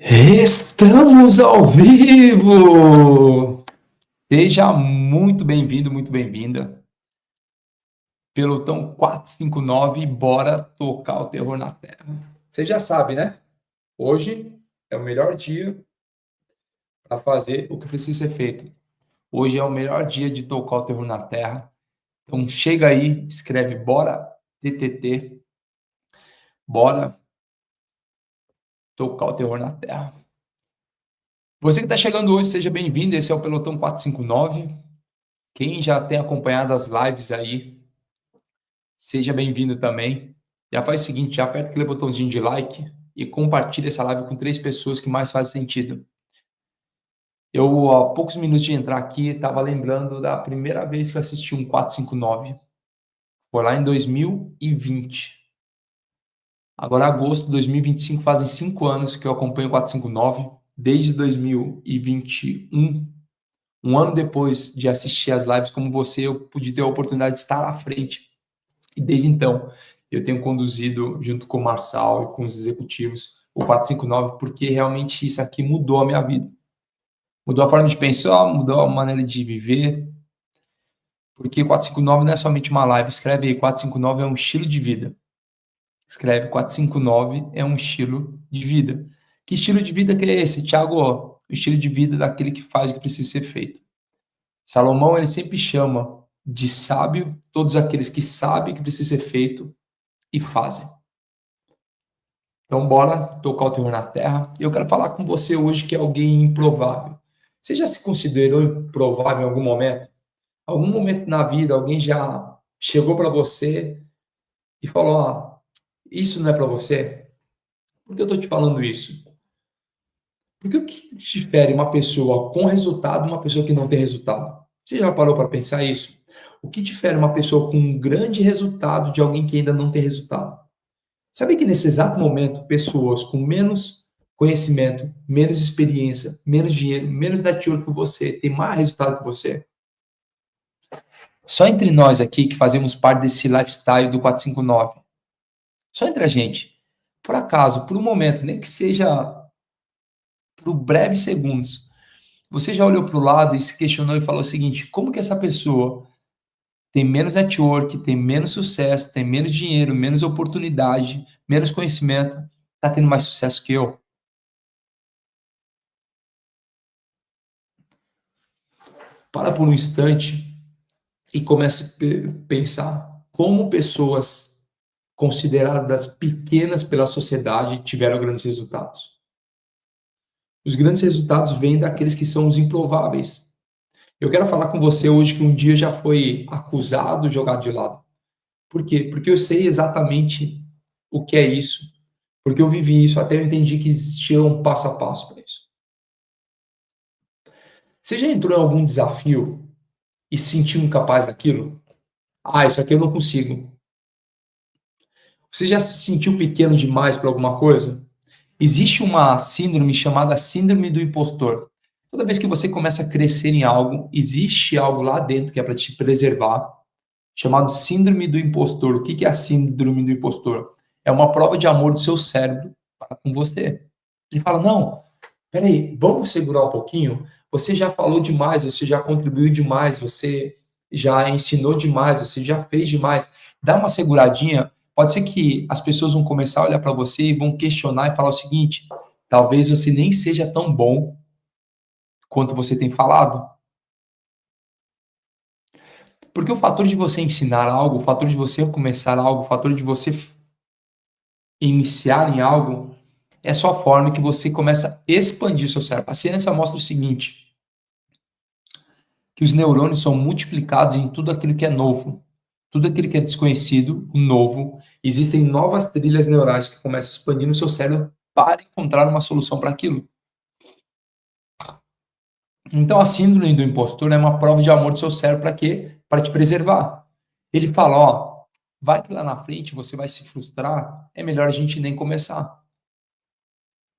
Estamos ao vivo! Seja muito bem-vindo, muito bem-vinda. Pelotão 459, bora tocar o terror na terra. Você já sabe, né? Hoje é o melhor dia para fazer o que precisa ser feito. Hoje é o melhor dia de tocar o terror na terra. Então chega aí, escreve bora TTT, bora tocar o terror na terra. Você que está chegando hoje, seja bem-vindo. Esse é o Pelotão 459. Quem já tem acompanhado as lives aí, seja bem-vindo também. Já faz o seguinte, já aperta aquele botãozinho de like e compartilha essa live com 3 pessoas que mais faz sentido. Eu, há poucos minutos de entrar aqui, estava lembrando da primeira vez que eu assisti um 459. Foi lá em 2020. Agora, agosto de 2025, fazem 5 anos que eu acompanho o 459. Desde 2021, um ano depois de assistir as lives como você, eu pude ter a oportunidade de estar à frente. E desde então, eu tenho conduzido, junto com o Marçal e com os executivos, o 459, porque realmente isso aqui mudou a minha vida. Mudou a forma de pensar, mudou a maneira de viver, porque 459 não é somente uma live. Escreve aí, 459 é um estilo de vida. Escreve 459 é um estilo de vida. Que estilo de vida que é esse, Thiago? O estilo de vida daquele que faz o que precisa ser feito. Salomão, ele sempre chama de sábio todos aqueles que sabem que precisa ser feito e fazem. Então, bora tocar o terror na terra. Eu quero falar com você hoje que é alguém improvável. Você já se considerou improvável em algum momento? Algum momento na vida, alguém já chegou para você e falou: isso não é para você? Por que eu estou te falando isso? Porque o que difere uma pessoa com resultado de uma pessoa que não tem resultado? Você já parou para pensar isso? O que difere uma pessoa com um grande resultado de alguém que ainda não tem resultado? Sabe que nesse exato momento, pessoas com menos conhecimento, menos experiência, menos dinheiro, menos network que você, têm mais resultado que você? Só entre nós aqui que fazemos parte desse lifestyle do 459. Só entre a gente. Por acaso, por um momento, nem que seja por breves segundos, você já olhou para o lado e se questionou e falou o seguinte: como que essa pessoa tem menos network, tem menos sucesso, tem menos dinheiro, menos oportunidade, menos conhecimento, está tendo mais sucesso que eu? Para por um instante e comece a pensar como pessoas consideradas pequenas pela sociedade tiveram grandes resultados. Os grandes resultados vêm daqueles que são os improváveis. Eu quero falar com você hoje que um dia já foi acusado, jogado de lado. Por quê? Porque eu sei exatamente o que é isso. Porque eu vivi isso, até eu entendi que existia um passo a passo para isso. Você já entrou em algum desafio e se sentiu incapaz daquilo? Isso aqui eu não consigo. Você já se sentiu pequeno demais para alguma coisa? Existe uma síndrome chamada síndrome do impostor. Toda vez que você começa a crescer em algo, existe algo lá dentro que é para te preservar, chamado síndrome do impostor. O que é a síndrome do impostor? É uma prova de amor do seu cérebro para com você. Ele fala: não, peraí, vamos segurar um pouquinho? Você já falou demais, você já contribuiu demais, você já ensinou demais, você já fez demais. Dá uma seguradinha. Pode ser que as pessoas vão começar a olhar para você e vão questionar e falar o seguinte: talvez você nem seja tão bom quanto você tem falado. Porque o fator de você ensinar algo, o fator de você começar algo, o fator de você iniciar em algo, é só a forma que você começa a expandir o seu cérebro. A ciência mostra o seguinte: que os neurônios são multiplicados em tudo aquilo que é novo. Tudo aquilo que é desconhecido, novo, existem novas trilhas neurais que começam a expandir no seu cérebro para encontrar uma solução para aquilo. Então, a síndrome do impostor é uma prova de amor do seu cérebro para quê? Para te preservar. Ele fala: vai que lá na frente você vai se frustrar, é melhor a gente nem começar.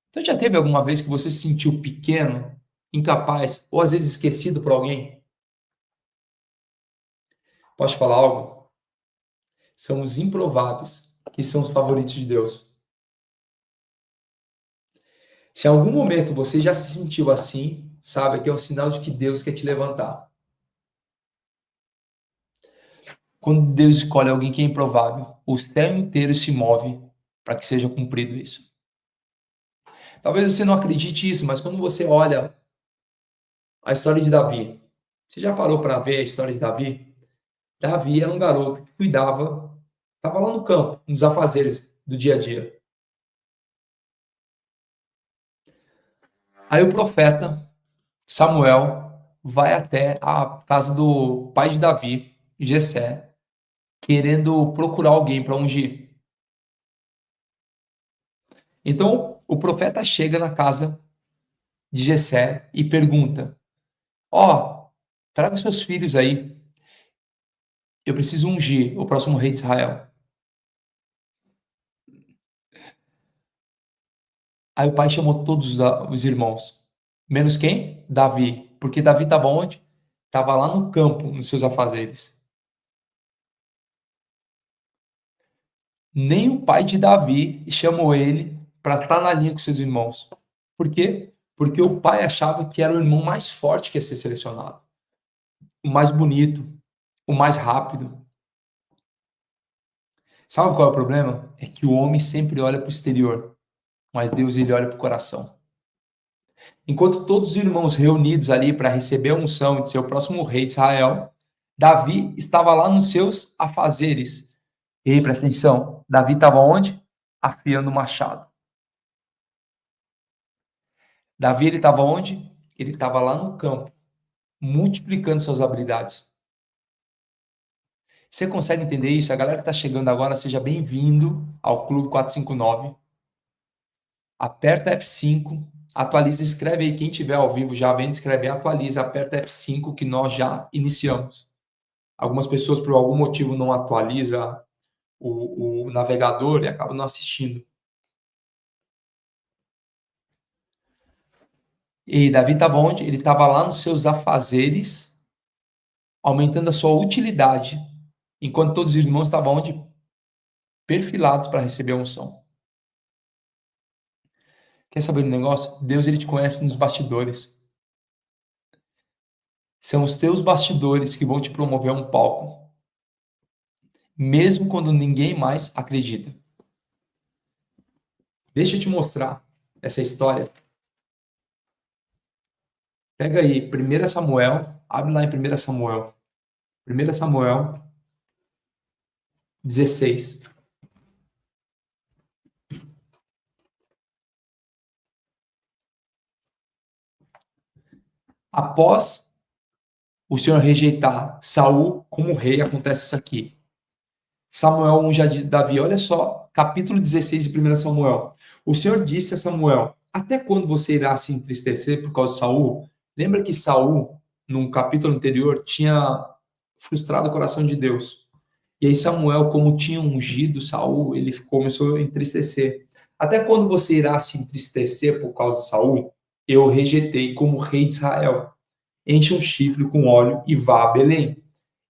Então, já teve alguma vez que você se sentiu pequeno, incapaz, ou às vezes esquecido por alguém? Posso te falar algo? São os improváveis que são os favoritos de Deus. Se em algum momento você já se sentiu assim, sabe que é um sinal de que Deus quer te levantar. Quando Deus escolhe alguém que é improvável, o céu inteiro se move para que seja cumprido isso. Talvez você não acredite isso, mas quando você olha a história de Davi, você já parou para ver a história de Davi? Davi era um garoto que cuidava, estava lá no campo, nos afazeres do dia a dia. Aí o profeta Samuel vai até a casa do pai de Davi, Jessé, querendo procurar alguém para ungir. Então o profeta chega na casa de Jessé e pergunta: Ó, traga seus filhos aí, eu preciso ungir o próximo rei de Israel. Aí o pai chamou todos os irmãos, menos quem? Davi, porque Davi estava onde? Estava lá no campo, nos seus afazeres. Nem o pai de Davi chamou ele para estar na linha com seus irmãos. Por quê? Porque o pai achava que era o irmão mais forte que ia ser selecionado, o mais bonito, o mais rápido. Sabe qual é o problema? É que o homem sempre olha para o exterior, mas Deus ele olha para o coração. Enquanto todos os irmãos reunidos ali para receber a unção de ser o próximo rei de Israel, Davi estava lá nos seus afazeres. E aí, presta atenção, Davi estava onde? Afiando o machado. Davi ele estava onde? Ele estava lá no campo, multiplicando suas habilidades. Você consegue entender isso? A galera que está chegando agora, seja bem-vindo ao Clube 459. Aperta F5, atualiza, escreve aí. Quem tiver ao vivo já vem escrever, atualiza, aperta F5 que nós já iniciamos. Algumas pessoas, por algum motivo, não atualizam o navegador e acabam não assistindo. E Davi estava onde? Ele estava lá nos seus afazeres, aumentando a sua utilidade, enquanto todos os irmãos estavam onde? Perfilados para receber a unção. Quer saber do negócio? Deus ele te conhece nos bastidores. São os teus bastidores que vão te promover a um palco, mesmo quando ninguém mais acredita. Deixa eu te mostrar essa história. Pega aí, 1 Samuel, abre lá em 1 Samuel. 1 Samuel 16. Após o Senhor rejeitar Saul como rei, acontece isso aqui. Samuel unge a Davi. Olha só, capítulo 16 de 1 Samuel. O Senhor disse a Samuel: até quando você irá se entristecer por causa de Saul? Lembra que Saul, num capítulo anterior, tinha frustrado o coração de Deus. E aí Samuel, como tinha ungido Saul, ele começou a entristecer. Até quando você irá se entristecer por causa de Saul? Eu o rejeitei como rei de Israel. Enche um chifre com óleo e vá a Belém.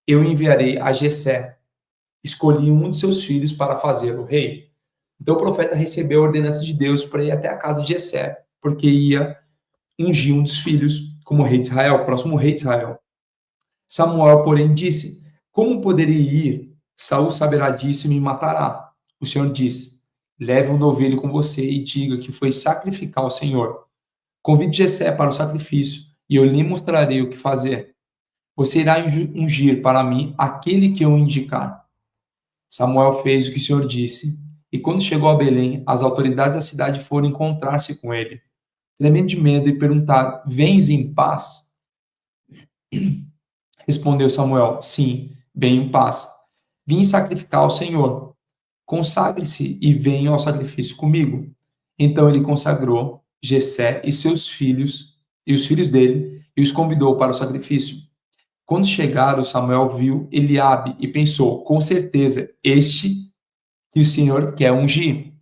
Eu enviarei a Jessé. Escolhi um de seus filhos para fazê-lo rei. Então o profeta recebeu a ordenança de Deus para ir até a casa de Jessé, porque ia ungir um dos filhos como rei de Israel, o próximo rei de Israel. Samuel, porém, disse: como poderia ir? Saul saberá disso e me matará. O Senhor disse: leve um novilho com você e diga que foi sacrificar ao Senhor. Convide Jessé para o sacrifício e eu lhe mostrarei o que fazer. Você irá ungir para mim aquele que eu indicar. Samuel fez o que o Senhor disse, e quando chegou a Belém, as autoridades da cidade foram encontrar-se com ele, tremendo de medo, e perguntaram: vens em paz? Respondeu Samuel: sim, venho em paz. Vim sacrificar ao Senhor. Consagre-se e venha ao sacrifício comigo. Então ele consagrou Jessé e seus filhos, e os filhos dele, e os convidou para o sacrifício. Quando chegaram, Samuel viu Eliabe e pensou: com certeza, este que o Senhor quer ungir.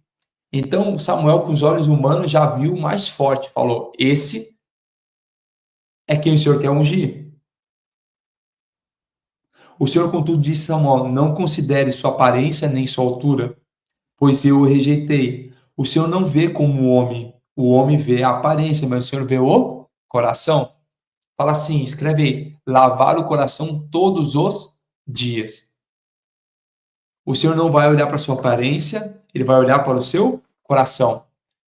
Então Samuel, com os olhos humanos, já viu o mais forte, falou: esse é quem o Senhor quer ungir. O Senhor, contudo, disse a Samuel: não considere sua aparência nem sua altura, pois eu o rejeitei. O Senhor não vê como um homem, O homem vê a aparência, mas o Senhor vê o coração. Fala assim, escreve aí, lavar o coração todos os dias. O Senhor não vai olhar para a sua aparência, ele vai olhar para o seu coração.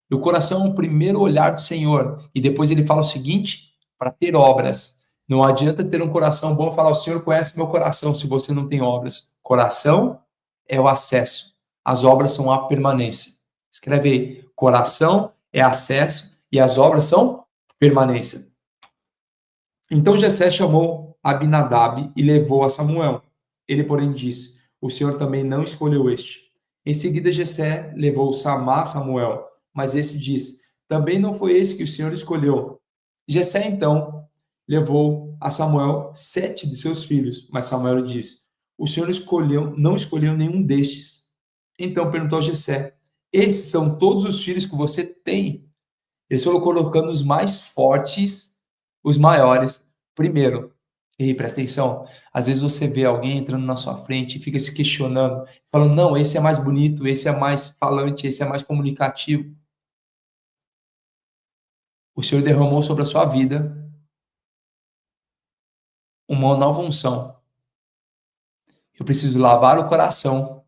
E o coração é o primeiro olhar do Senhor. E depois ele fala o seguinte, para ter obras. Não adianta ter um coração bom e falar, o Senhor conhece meu coração, se você não tem obras. Coração é o acesso. As obras são a permanência. Escreve aí, coração é acesso e as obras são permanência. Então Jessé chamou Abinadab e levou a Samuel. Ele, porém, disse, o Senhor também não escolheu este. Em seguida, Jessé levou Samá a Samuel, mas esse disse, também não foi esse que o Senhor escolheu. Jessé, então, levou a Samuel 7 de seus filhos, mas Samuel disse, o Senhor não escolheu nenhum destes. Então perguntou Jessé, esses são todos os filhos que você tem? Eles foram colocando os mais fortes, os maiores, primeiro. E presta atenção, às vezes você vê alguém entrando na sua frente e fica se questionando, falando, não, esse é mais bonito, esse é mais falante, esse é mais comunicativo. O Senhor derramou sobre a sua vida uma nova unção. Eu preciso lavar o coração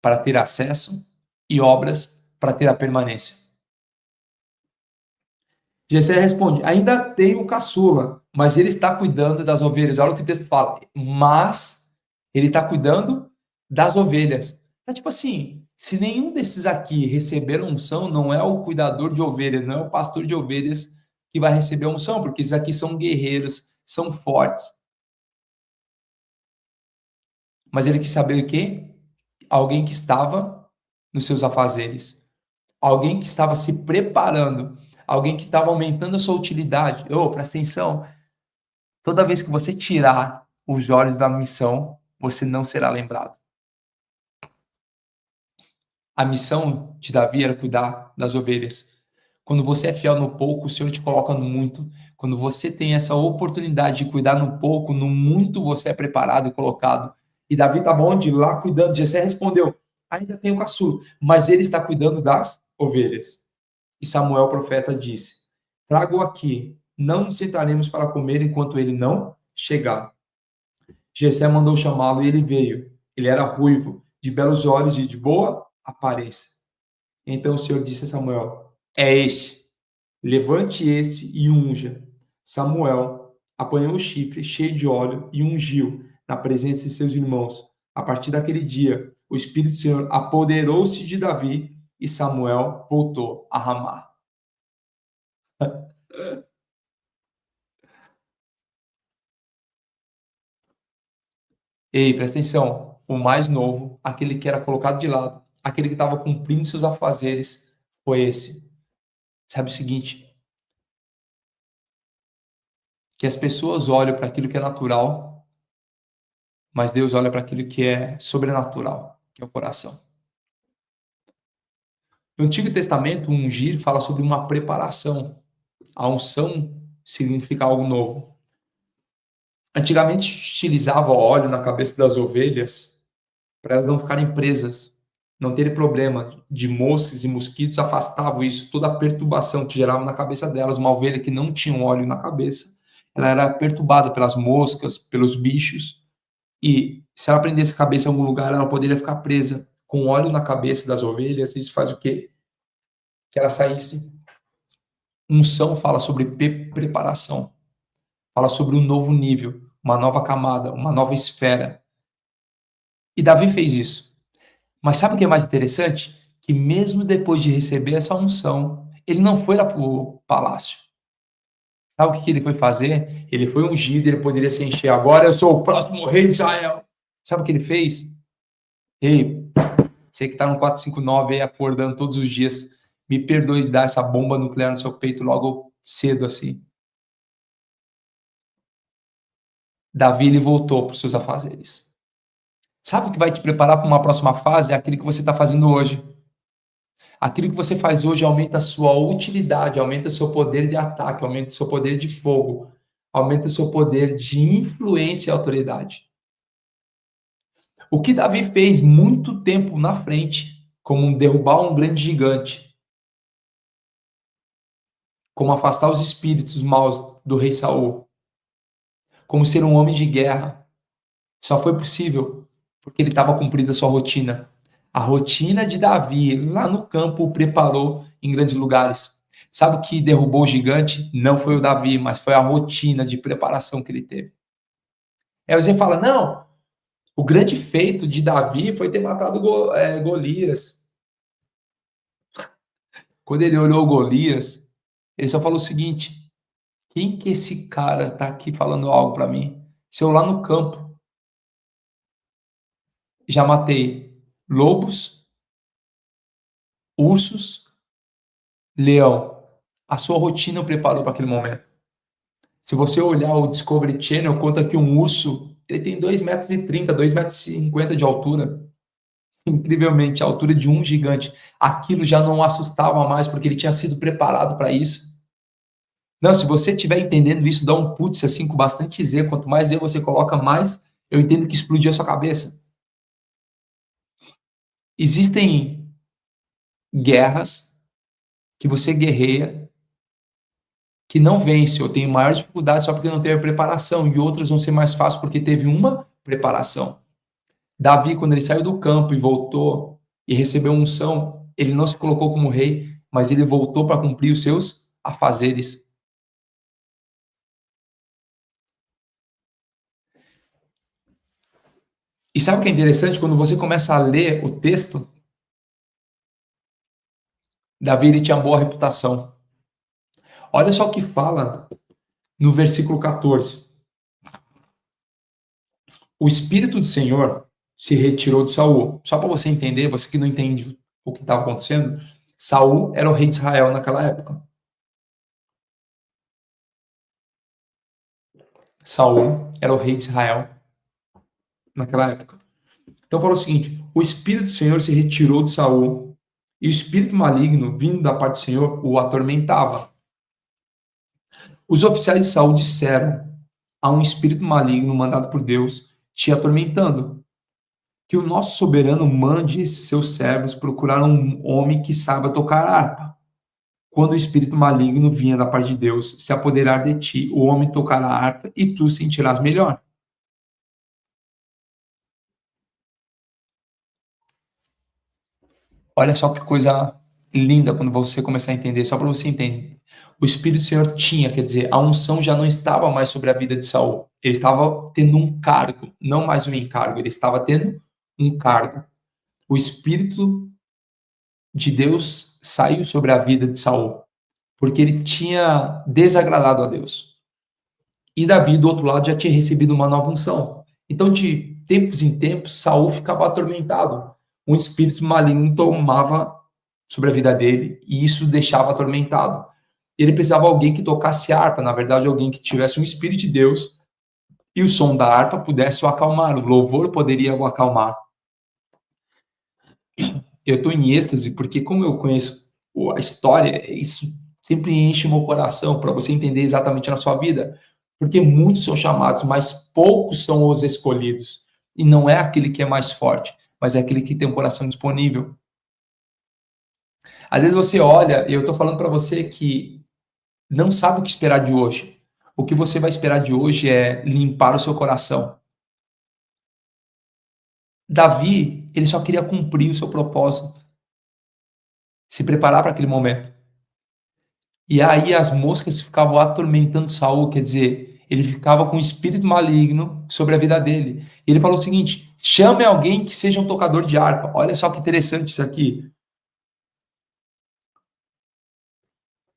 para ter acesso e obras para ter a permanência. Jessé responde, ainda tem o caçula, mas ele está cuidando das ovelhas. Olha o que o texto fala. Mas ele está cuidando das ovelhas. Então, tipo assim, se nenhum desses aqui receber unção, não é o cuidador de ovelhas, não é o pastor de ovelhas que vai receber unção, porque esses aqui são guerreiros, são fortes. Mas ele quis saber o quê? Alguém que estava nos seus afazeres. Alguém que estava se preparando. Alguém que estava aumentando a sua utilidade. Presta atenção. Toda vez que você tirar os olhos da missão, você não será lembrado. A missão de Davi era cuidar das ovelhas. Quando você é fiel no pouco, o Senhor te coloca no muito. Quando você tem essa oportunidade de cuidar no pouco, no muito você é preparado e colocado. E Davi estava onde? Lá cuidando. Jessé respondeu, ainda tenho caçula, mas ele está cuidando das ovelhas. E Samuel, o profeta, disse, trago aqui, não nos sentaremos para comer enquanto ele não chegar. Jessé mandou chamá-lo e ele veio. Ele era ruivo, de belos olhos e de boa aparência. Então o Senhor disse a Samuel, é este, levante esse e unja. Samuel apanhou o chifre cheio de óleo e ungiu na presença de seus irmãos. A partir daquele dia, o Espírito do Senhor apoderou-se de Davi e Samuel voltou a Ramá. Ei, presta atenção. O mais novo, aquele que era colocado de lado, aquele que estava cumprindo seus afazeres, foi esse. Sabe o seguinte? Que as pessoas olham para aquilo que é natural, mas Deus olha para aquilo que é sobrenatural, que é o coração. No Antigo Testamento, o ungir fala sobre uma preparação. A unção significa algo novo. Antigamente, utilizava óleo na cabeça das ovelhas para elas não ficarem presas, não terem problema de moscas e mosquitos, afastavam isso, toda a perturbação que gerava na cabeça delas. Uma ovelha que não tinha um óleo na cabeça, ela era perturbada pelas moscas, pelos bichos, e se ela prendesse a cabeça em algum lugar, ela poderia ficar presa. Com óleo na cabeça das ovelhas, isso faz o quê? Que ela saísse. Unção fala sobre preparação, fala sobre um novo nível, uma nova camada, uma nova esfera. E Davi fez isso. Mas sabe o que é mais interessante? Que mesmo depois de receber essa unção, ele não foi lá para o palácio. Sabe o que ele foi fazer? Ele foi ungido, ele poderia se encher. Agora eu sou o próximo rei de Israel. Sabe o que ele fez? Ei, você que está no 459 aí acordando todos os dias, me perdoe de dar essa bomba nuclear no seu peito logo cedo assim. Davi, ele voltou para os seus afazeres. Sabe o que vai te preparar para uma próxima fase? É aquilo que você está fazendo hoje. Aquilo que você faz hoje aumenta a sua utilidade, aumenta o seu poder de ataque, aumenta o seu poder de fogo, aumenta o seu poder de influência e autoridade. O que Davi fez muito tempo na frente, como derrubar um grande gigante, como afastar os espíritos maus do rei Saul, como ser um homem de guerra. Só foi possível porque ele estava cumprindo a sua rotina. A rotina de Davi, lá no campo, o preparou em grandes lugares. Sabe o que derrubou o gigante? Não foi o Davi, mas foi a rotina de preparação que ele teve. Aí você fala, não, o grande feito de Davi foi ter matado Golias. Quando ele olhou Golias, ele só falou o seguinte: quem que esse cara tá aqui falando algo para mim? Se eu lá no campo já matei lobos, ursos, leão. A sua rotina preparou para aquele momento. Se você olhar o Discovery Channel, conta que um urso ele tem 2,30 m, 2,50 m de altura. Incrivelmente, a altura de um gigante. Aquilo já não o assustava mais, porque ele tinha sido preparado para isso. Não, se você estiver entendendo isso, dá um putz assim com bastante Z. Quanto mais Z você coloca, mais eu entendo que explodiu a sua cabeça. Existem guerras que você guerreia que não vence ou tem maior dificuldade só porque não teve preparação, e outras vão ser mais fáceis porque teve uma preparação. Davi, quando ele saiu do campo e voltou e recebeu unção, ele não se colocou como rei, mas ele voltou para cumprir os seus afazeres. E sabe o que é interessante? Quando você começa a ler o texto, Davi ele tinha boa reputação. Olha só o que fala no versículo 14. O Espírito do Senhor se retirou de Saul. Só para você entender, você que não entende o que estava acontecendo, Saul era o rei de Israel naquela época. Saul era o rei de Israel naquela época. Então falou o seguinte: o Espírito do Senhor se retirou de Saul, e o espírito maligno, vindo da parte do Senhor, o atormentava. Os oficiais de Saul disseram: há um espírito maligno mandado por Deus te atormentando. Que o nosso soberano mande seus servos procurar um homem que saiba tocar harpa. Quando o espírito maligno vinha da parte de Deus se apoderar de ti, o homem tocará a harpa e tu sentirás melhor. Olha só que coisa linda quando você começar a entender, só para você entender. O Espírito do Senhor tinha, quer dizer, a unção já não estava mais sobre a vida de Saul. Ele estava tendo um cargo, não mais um encargo, ele estava tendo um cargo. O Espírito de Deus saiu sobre a vida de Saul, porque ele tinha desagradado a Deus. E Davi, do outro lado, já tinha recebido uma nova unção. Então, de tempos em tempos, Saul ficava atormentado. Um espírito maligno tomava sobre a vida dele e isso o deixava atormentado. Ele precisava de alguém que tocasse harpa, na verdade, alguém que tivesse um espírito de Deus e o som da harpa pudesse o acalmar, o louvor poderia o acalmar. Eu estou em êxtase porque, como eu conheço a história, isso sempre enche o meu coração para você entender exatamente na sua vida. Porque muitos são chamados, mas poucos são os escolhidos. E não é aquele que é mais forte, mas é aquele que tem um coração disponível. Às vezes você olha, e eu estou falando para você que não sabe o que esperar de hoje. O que você vai esperar de hoje é limpar o seu coração. Davi, ele só queria cumprir o seu propósito. Se preparar para aquele momento. E aí as moscas ficavam atormentando Saul, quer dizer, ele ficava com um espírito maligno sobre a vida dele. E ele falou o seguinte: chame alguém que seja um tocador de harpa. Olha só que interessante isso aqui.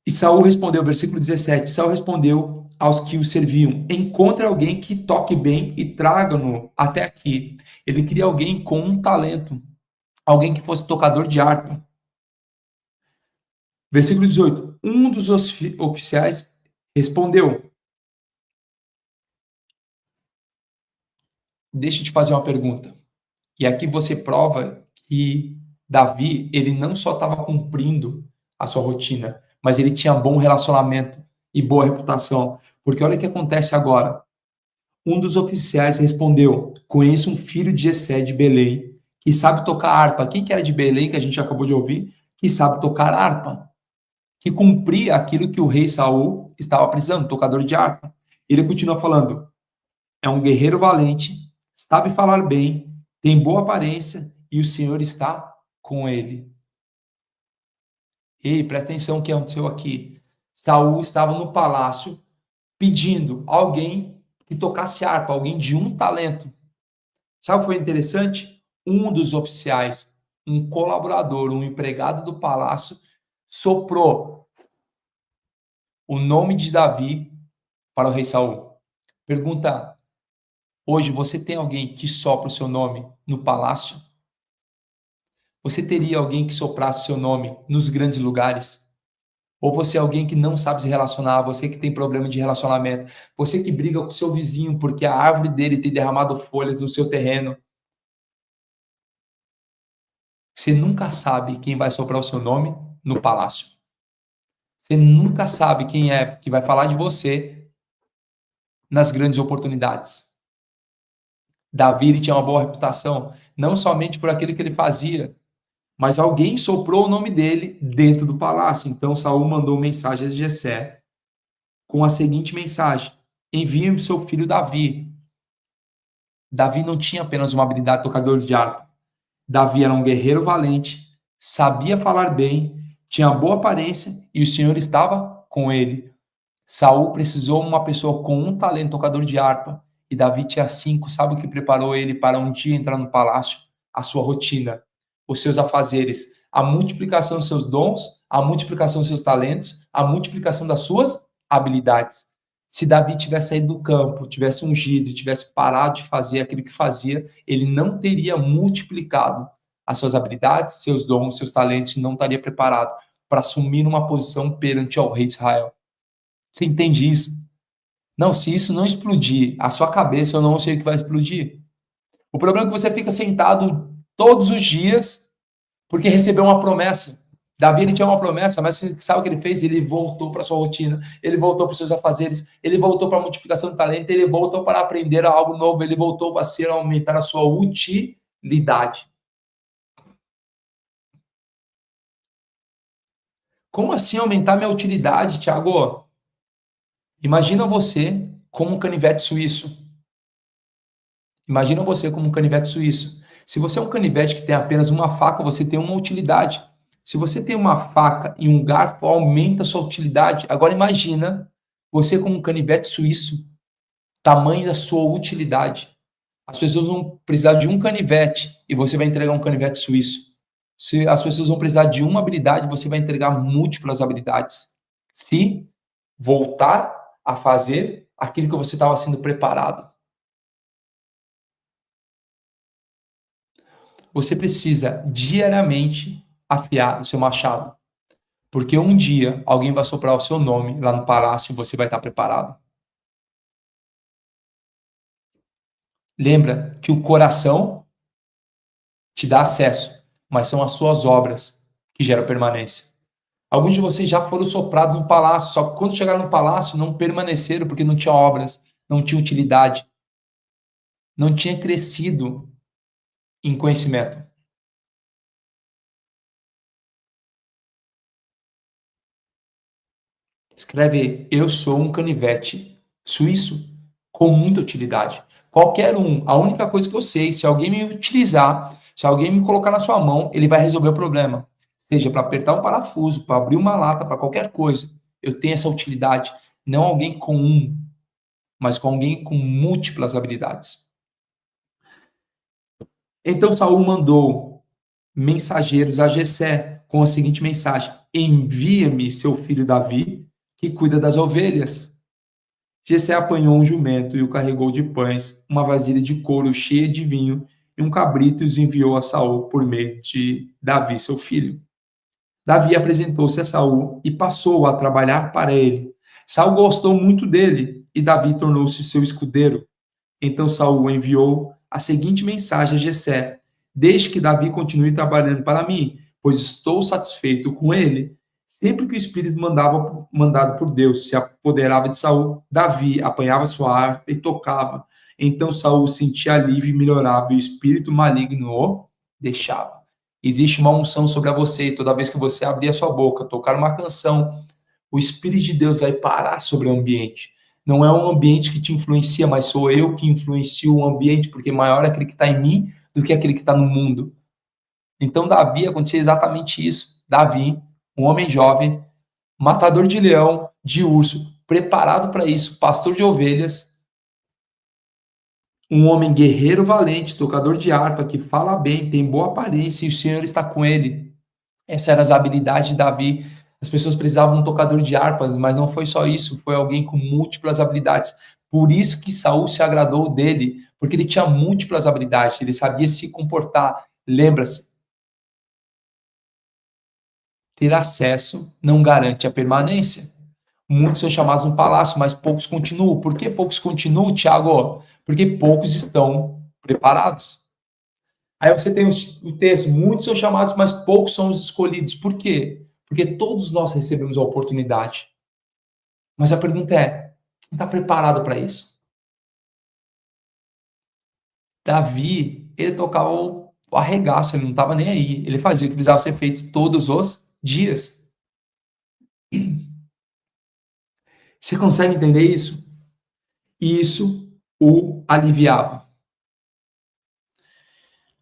E Saul respondeu, versículo 17, Saul respondeu aos que o serviam: encontre alguém que toque bem e traga-no até aqui. Ele queria alguém com um talento, alguém que fosse tocador de harpa. Versículo 18, um dos oficiais respondeu: deixa eu te fazer uma pergunta. E aqui você prova que Davi, ele não só estava cumprindo a sua rotina, mas ele tinha bom relacionamento e boa reputação. Porque olha o que acontece agora. Um dos oficiais respondeu: conheço um filho de Jessé de Belém, que sabe tocar harpa. Quem que era de Belém, que a gente acabou de ouvir? Que sabe tocar harpa. que cumpria aquilo que o rei Saul estava precisando, tocador de harpa. Ele continua falando: é um guerreiro valente, sabe falar bem, tem boa aparência e o Senhor está com ele. Ei, presta atenção o que aconteceu aqui. Saul estava no palácio pedindo alguém que tocasse harpa, alguém de um talento. Sabe o que foi interessante? Um dos oficiais, um colaborador, um empregado do palácio, soprou o nome de Davi para o rei Saul. Pergunta: hoje você tem alguém que sopra o seu nome no palácio? Você teria alguém que soprasse seu nome nos grandes lugares? Ou você é alguém que não sabe se relacionar, você que tem problema de relacionamento, você que briga com seu vizinho porque a árvore dele tem derramado folhas no seu terreno? Você nunca sabe quem vai soprar o seu nome no palácio. Você nunca sabe quem é que vai falar de você nas grandes oportunidades. Davi tinha uma boa reputação, não somente por aquilo que ele fazia, mas alguém soprou o nome dele dentro do palácio. Então Saul mandou mensagem a Jessé com a seguinte mensagem: envie-me seu filho Davi. Davi não tinha apenas uma habilidade de tocador de harpa. Davi era um guerreiro valente, sabia falar bem, tinha boa aparência e o Senhor estava com ele. Saul precisou de uma pessoa com um talento tocador de harpa e Davi tinha 5. Sabe o que preparou ele para um dia entrar no palácio? A sua rotina, os seus afazeres, a multiplicação dos seus dons, a multiplicação dos seus talentos, a multiplicação das suas habilidades. Se Davi tivesse saído do campo, tivesse ungido, tivesse parado de fazer aquilo que fazia, ele não teria multiplicado as suas habilidades, seus dons, seus talentos, não estaria preparado para assumir uma posição perante ao rei de Israel. Você entende isso? Não, se isso não explodir a sua cabeça, eu não sei o que vai explodir. O problema é que você fica sentado todos os dias porque recebeu uma promessa. Davi ele tinha uma promessa, mas sabe o que ele fez? Ele voltou para sua rotina, ele voltou para os seus afazeres, ele voltou para a multiplicação de talento, ele voltou para aprender algo novo, ele voltou para aumentar a sua utilidade. Como assim aumentar minha utilidade, Thiago? Imagina você como um canivete suíço. Imagina você como um canivete suíço. Se você é um canivete que tem apenas uma faca, você tem uma utilidade. Se você tem uma faca e um garfo, aumenta a sua utilidade. Agora imagina você como um canivete suíço, tamanho da sua utilidade. As pessoas vão precisar de um canivete e você vai entregar um canivete suíço. Se as pessoas vão precisar de uma habilidade, você vai entregar múltiplas habilidades. Se voltar a fazer aquilo que você estava sendo preparado. Você precisa diariamente afiar o seu machado. Porque um dia alguém vai soprar o seu nome lá no palácio e você vai estar preparado. Lembra que o coração te dá acesso, mas são as suas obras que geram permanência. Alguns de vocês já foram soprados no palácio, só que quando chegaram no palácio não permaneceram porque não tinha obras, não tinha utilidade, não tinha crescido em conhecimento. Escreve: eu sou um canivete suíço com muita utilidade. Qualquer um, a única coisa que eu sei, se alguém me utilizar, se alguém me colocar na sua mão, ele vai resolver o problema. Seja para apertar um parafuso, para abrir uma lata, para qualquer coisa. Eu tenho essa utilidade. Não alguém com um, mas com alguém com múltiplas habilidades. Então Saul mandou mensageiros a Jessé com a seguinte mensagem: envia-me seu filho Davi, que cuida das ovelhas. Jessé apanhou um jumento e o carregou de pães, uma vasilha de couro cheia de vinho e um cabrito e os enviou a Saul por meio de Davi, seu filho. Davi apresentou-se a Saul e passou a trabalhar para ele. Saul gostou muito dele e Davi tornou-se seu escudeiro. Então Saul enviou a seguinte mensagem a Jessé: deixe que Davi continue trabalhando para mim, pois estou satisfeito com ele. Sempre que o Espírito mandado por Deus se apoderava de Saul, Davi apanhava sua harpa e tocava. Então Saul sentia alívio e melhorava, e o espírito maligno o deixava. Existe uma unção sobre você, e toda vez que você abrir a sua boca, tocar uma canção, o Espírito de Deus vai parar sobre o ambiente. Não é um ambiente que te influencia, mas sou eu que influencio o ambiente, porque maior é aquele que está em mim do que aquele que está no mundo. Então, Davi acontecia exatamente isso. Davi, um homem jovem, matador de leão, de urso, preparado para isso, pastor de ovelhas, um homem guerreiro valente, tocador de harpa, que fala bem, tem boa aparência e o Senhor está com ele. Essas eram as habilidades de Davi. As pessoas precisavam de um tocador de harpas, mas não foi só isso, foi alguém com múltiplas habilidades. Por isso que Saul se agradou dele, porque ele tinha múltiplas habilidades, ele sabia se comportar. Lembra-se, ter acesso não garante a permanência. Muitos são chamados no palácio, mas poucos continuam. Por que poucos continuam, Tiago? Porque poucos estão preparados. Aí você tem o texto, muitos são chamados, mas poucos são os escolhidos. Por quê? Porque todos nós recebemos a oportunidade. Mas a pergunta é, quem está preparado para isso? Davi, ele tocava o arregaço, ele não estava nem aí. Ele fazia o que precisava ser feito todos os dias. Você consegue entender isso? Isso o aliviava.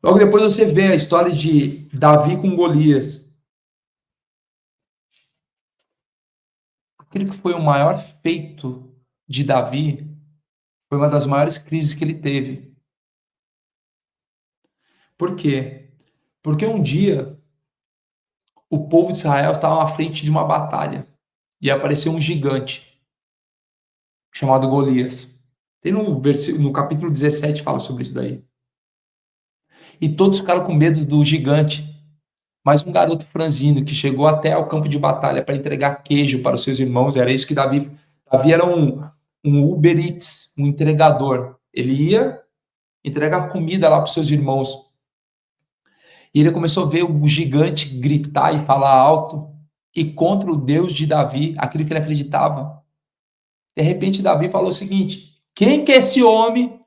Logo depois você vê a história de Davi com Golias. Aquilo que foi o maior feito de Davi foi uma das maiores crises que ele teve. Por quê? Porque um dia o povo de Israel estava à frente de uma batalha e apareceu um gigante chamado Golias. Tem no capítulo 17 fala sobre isso daí. E todos ficaram com medo do gigante. Mas um garoto franzino que chegou até ao campo de batalha para entregar queijo para os seus irmãos, era isso que Davi era um Uber Eats, um entregador. Ele ia entregar comida lá para os seus irmãos. E ele começou a ver o gigante gritar e falar alto, e contra o Deus de Davi, aquilo que ele acreditava. De repente, Davi falou o seguinte: quem que é esse homem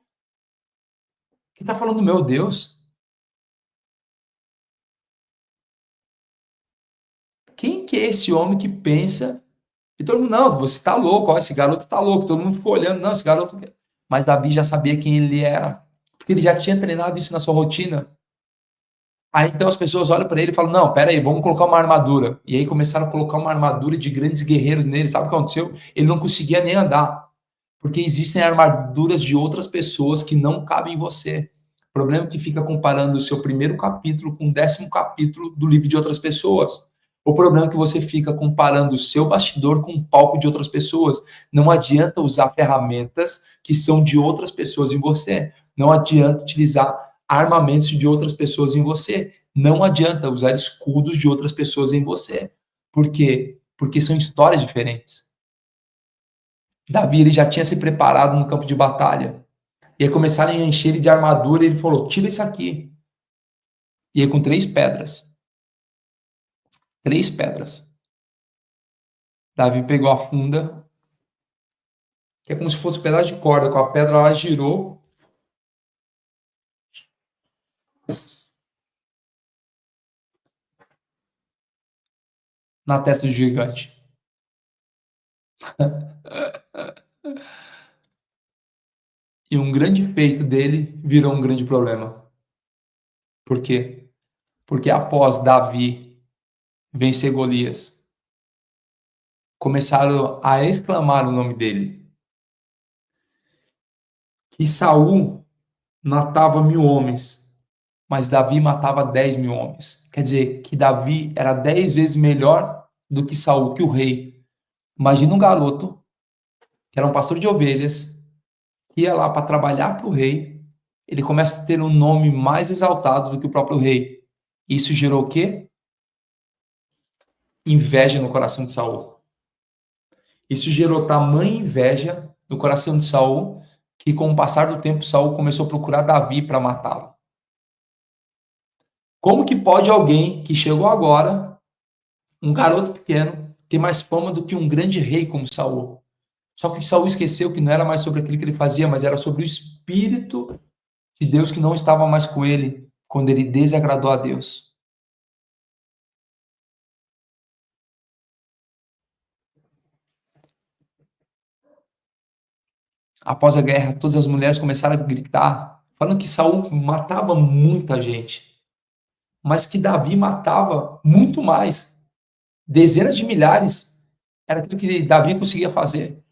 que está falando do meu Deus? Quem que é esse homem que pensa? E todo mundo, não, você está louco, ó, esse garoto está louco. Todo mundo ficou olhando, não, esse garoto. Mas Davi já sabia quem ele era, porque ele já tinha treinado isso na sua rotina. Aí então as pessoas olham para ele e falam: não, pera aí, vamos colocar uma armadura. E aí começaram a colocar uma armadura de grandes guerreiros nele. Sabe o que aconteceu? Ele não conseguia nem andar, porque existem armaduras de outras pessoas que não cabem em você. O problema é que fica comparando o seu primeiro capítulo com o 10º capítulo do livro de outras pessoas. O problema é que você fica comparando o seu bastidor com o palco de outras pessoas. Não adianta usar ferramentas que são de outras pessoas em você. Não adianta utilizar armamentos de outras pessoas em você. Não adianta usar escudos de outras pessoas em você. Por quê? Porque são histórias diferentes. Davi ele já tinha se preparado no campo de batalha. E aí começaram a encher ele de armadura e ele falou: tira isso aqui. E aí com 3 pedras. 3 pedras. Davi pegou a funda, que é como se fosse um pedaço de corda. Com a pedra ela girou. Na testa do gigante. E um grande feito dele virou um grande problema. Por quê? Porque após Davi vencer Golias, começaram a exclamar o nome dele. Que Saul matava 1000 homens, mas Davi matava 10.000 homens. Quer dizer, que Davi era 10 vezes melhor do que Saul, que o rei. Imagina um garoto, que era um pastor de ovelhas, que ia lá para trabalhar para o rei, ele começa a ter um nome mais exaltado do que o próprio rei. Isso gerou o quê? Inveja no coração de Saul. Isso gerou tamanha inveja no coração de Saul, que com o passar do tempo, Saul começou a procurar Davi para matá-lo. Como que pode alguém que chegou agora, um garoto pequeno, ter mais fama do que um grande rei como Saul? Só que Saul esqueceu que não era mais sobre aquilo que ele fazia, mas era sobre o Espírito de Deus que não estava mais com ele quando ele desagradou a Deus. Após a guerra, todas as mulheres começaram a gritar, falando que Saul matava muita gente, mas que Davi matava muito mais, dezenas de milhares. Era aquilo que Davi conseguia fazer.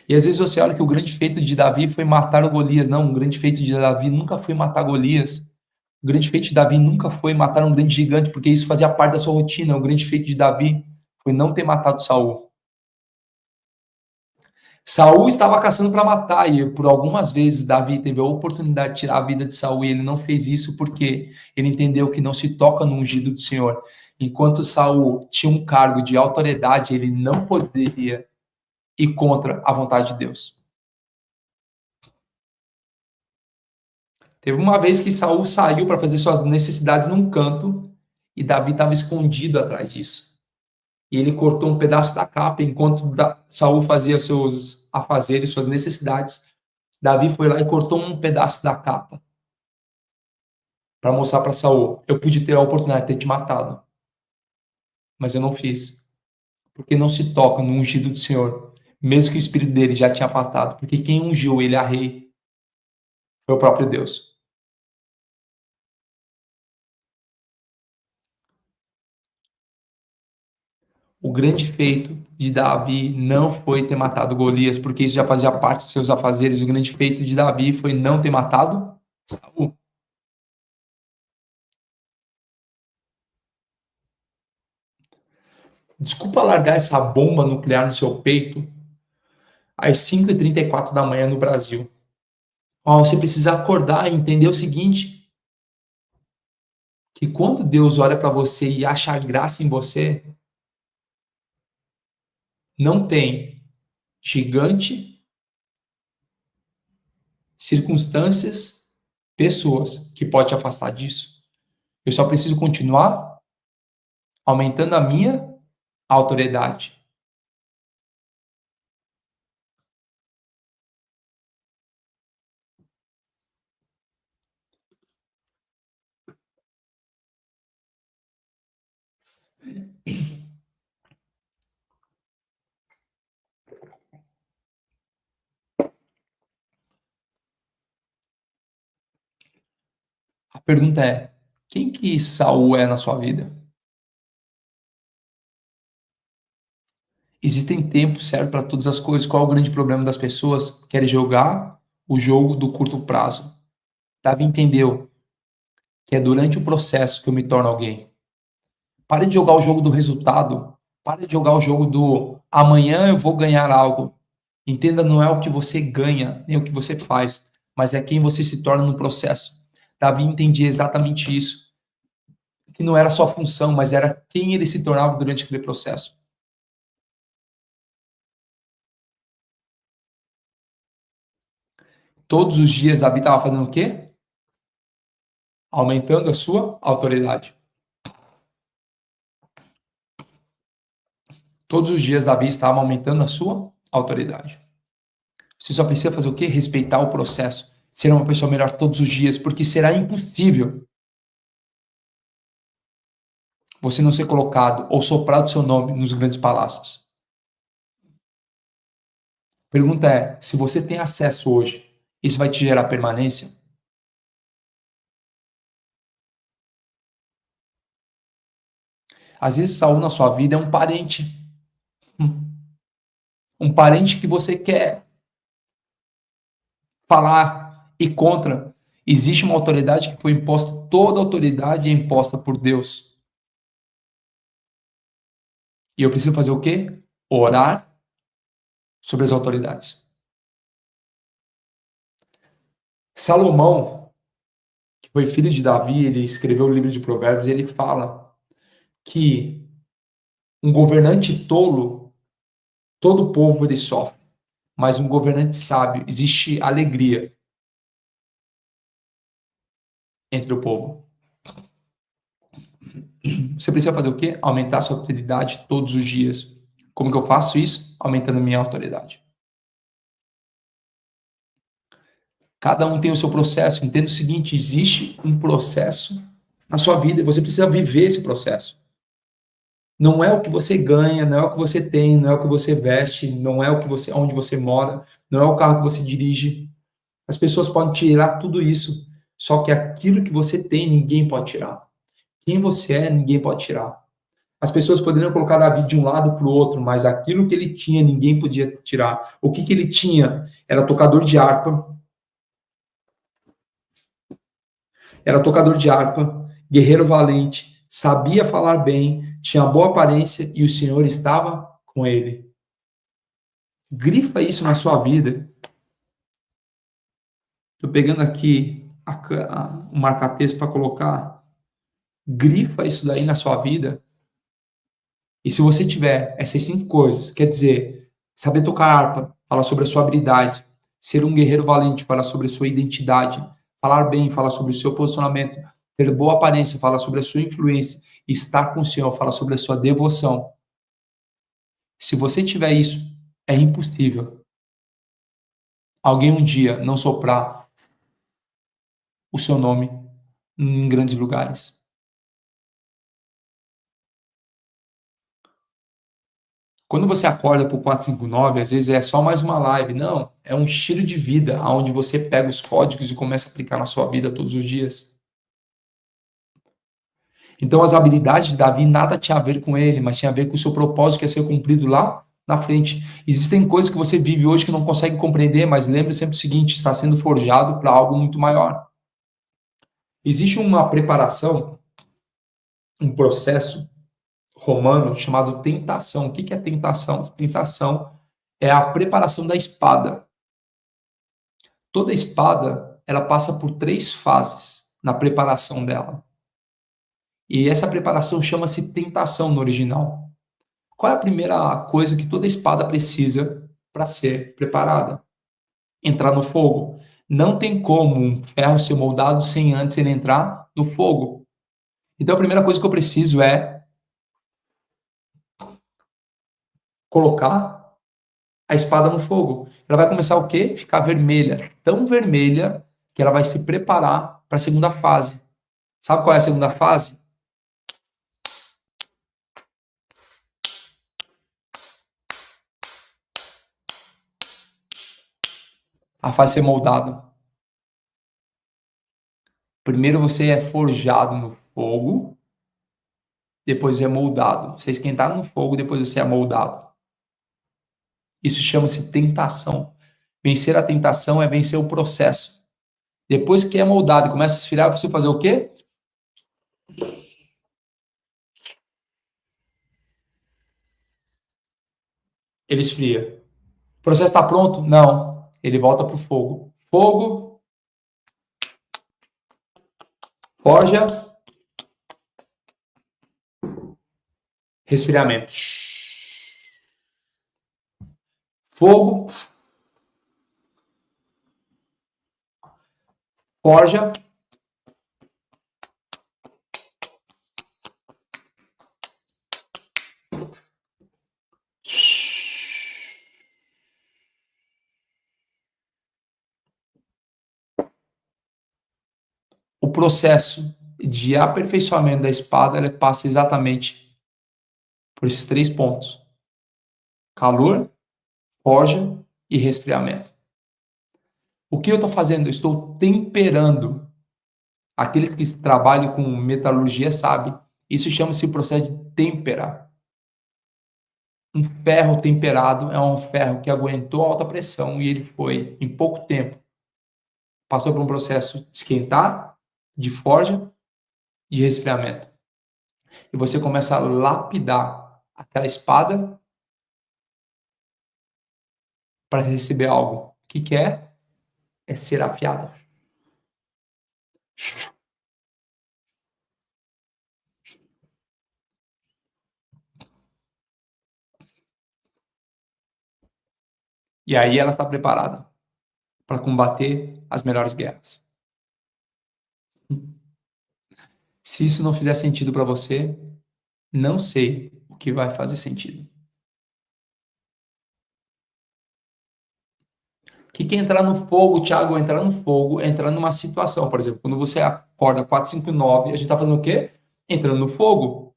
E às vezes você olha que o grande feito de Davi foi matar o Golias. Não, o grande feito de Davi nunca foi matar Golias. O grande feito de Davi nunca foi matar um grande gigante, porque isso fazia parte da sua rotina. O grande feito de Davi foi não ter matado Saul. Saul estava caçando para matar, e por algumas vezes Davi teve a oportunidade de tirar a vida de Saul, e ele não fez isso porque ele entendeu que não se toca no ungido do Senhor. Enquanto Saul tinha um cargo de autoridade, ele não poderia ir contra a vontade de Deus. Teve uma vez que Saul saiu para fazer suas necessidades num canto e Davi estava escondido atrás disso. E ele cortou um pedaço da capa enquanto Saul fazia seus afazeres, suas necessidades. Davi foi lá e cortou um pedaço da capa para mostrar para Saul: eu pude ter a oportunidade de ter te matado, mas eu não fiz, porque não se toca no ungido do Senhor, mesmo que o espírito dele já tinha afastado, porque quem ungiu ele a rei foi o próprio Deus. O grande feito de Davi não foi ter matado Golias, porque isso já fazia parte dos seus afazeres. O grande feito de Davi foi não ter matado Saul. Desculpa largar essa bomba nuclear no seu peito às 5h34 da manhã no Brasil. Você precisa acordar e entender o seguinte, que quando Deus olha para você e acha graça em você, não tem gigante, circunstâncias, pessoas que pode te afastar disso. Eu só preciso continuar aumentando a minha autoridade. A pergunta é: quem que Saul é na sua vida? Existem tempos certos para todas as coisas. Qual é o grande problema das pessoas? Querem jogar o jogo do curto prazo. Davi entendeu que é durante o processo que eu me torno alguém. Pare de jogar o jogo do resultado. Pare de jogar o jogo do amanhã eu vou ganhar algo. Entenda, não é o que você ganha, nem o que você faz, mas é quem você se torna no processo. Davi entendia exatamente isso. Que não era só a função, mas era quem ele se tornava durante aquele processo. Todos os dias Davi estava fazendo o quê? Aumentando a sua autoridade. Todos os dias Davi estava aumentando a sua autoridade. Você só precisa fazer o quê? Respeitar o processo. Ser uma pessoa melhor todos os dias, porque será impossível você não ser colocado ou soprado seu nome nos grandes palácios. Pergunta é, se você tem acesso hoje, isso vai te gerar permanência? Às vezes Saul na sua vida é um parente. Um parente que você quer falar e contra. Existe uma autoridade que foi imposta, toda autoridade é imposta por Deus. E eu preciso fazer o quê? Orar sobre as autoridades. Salomão, que foi filho de Davi, ele escreveu o livro de Provérbios, e ele fala que um governante tolo, todo o povo ele sofre, mas um governante sábio, existe alegria entre o povo. Você precisa fazer o quê? Aumentar a sua autoridade todos os dias. Como que eu faço isso? Aumentando a minha autoridade. Cada um tem o seu processo. Entenda o seguinte, existe um processo na sua vida e você precisa viver esse processo. Não é o que você ganha, não é o que você tem, não é o que você veste, não é o que você, onde você mora, não é o carro que você dirige. As pessoas podem tirar tudo isso, só que aquilo que você tem, ninguém pode tirar. Quem você é, ninguém pode tirar. As pessoas poderiam colocar Davi de um lado para o outro, mas aquilo que ele tinha, ninguém podia tirar. O que ele tinha? Era tocador de harpa, guerreiro valente, sabia falar bem, tinha boa aparência e o Senhor estava com ele. Grifa isso na sua vida. Estou pegando aqui o marca-texto para colocar. Grifa isso daí na sua vida. E se você tiver essas 5 coisas, quer dizer, saber tocar harpa, falar sobre a sua habilidade, ser um guerreiro valente, falar sobre a sua identidade, falar bem, falar sobre o seu posicionamento, ter boa aparência, falar sobre a sua influência, estar com o Senhor, falar sobre a sua devoção. Se você tiver isso, é impossível alguém um dia não soprar o seu nome em grandes lugares. Quando você acorda para o 459, às vezes é só mais uma live. Não, é um estilo de vida onde você pega os códigos e começa a aplicar na sua vida todos os dias. Então, as habilidades de Davi nada tinha a ver com ele, mas tinha a ver com o seu propósito que ia ser cumprido lá na frente. Existem coisas que você vive hoje que não consegue compreender, mas lembre sempre o seguinte: está sendo forjado para algo muito maior. Existe uma preparação, um processo romano chamado tentação. O que é tentação? Tentação é a preparação da espada. Toda espada, ela passa por 3 fases na preparação dela. E essa preparação chama-se tentação no original. Qual é a primeira coisa que toda espada precisa para ser preparada? Entrar no fogo. Não tem como um ferro ser moldado sem antes ele entrar no fogo. Então a primeira coisa que eu preciso é colocar a espada no fogo. Ela vai começar o quê? Ficar vermelha. Tão vermelha que ela vai se preparar para a segunda fase. Sabe qual é a segunda fase? A fase ser moldado. Primeiro você é forjado no fogo, depois é moldado. Você é esquentado no fogo, depois você é moldado. Isso chama-se tentação. Vencer a tentação é vencer o processo. Depois que é moldado e começa a esfriar, você fazer o quê? Ele esfria. O processo está pronto? Não. Ele volta para o fogo. Fogo, forja, resfriamento. Fogo, forja, o processo de aperfeiçoamento da espada ele passa exatamente por esses 3 pontos: calor, forja e resfriamento. O que eu estou fazendo? Eu estou temperando. Aqueles que trabalham com metalurgia sabem. Isso chama-se processo de temperar. Um ferro temperado é um ferro que aguentou alta pressão e ele foi, em pouco tempo, passou por um processo de esquentar, de forja, de resfriamento. E você começa a lapidar aquela espada para receber algo. O que é? É ser afiado. E aí ela está preparada para combater as melhores guerras. Se isso não fizer sentido para você, não sei o que vai fazer sentido. O que é entrar no fogo, Thiago? Entrar no fogo é entrar numa situação. Por exemplo, quando você acorda 4, 5, 9, a gente está fazendo o quê? Entrando no fogo.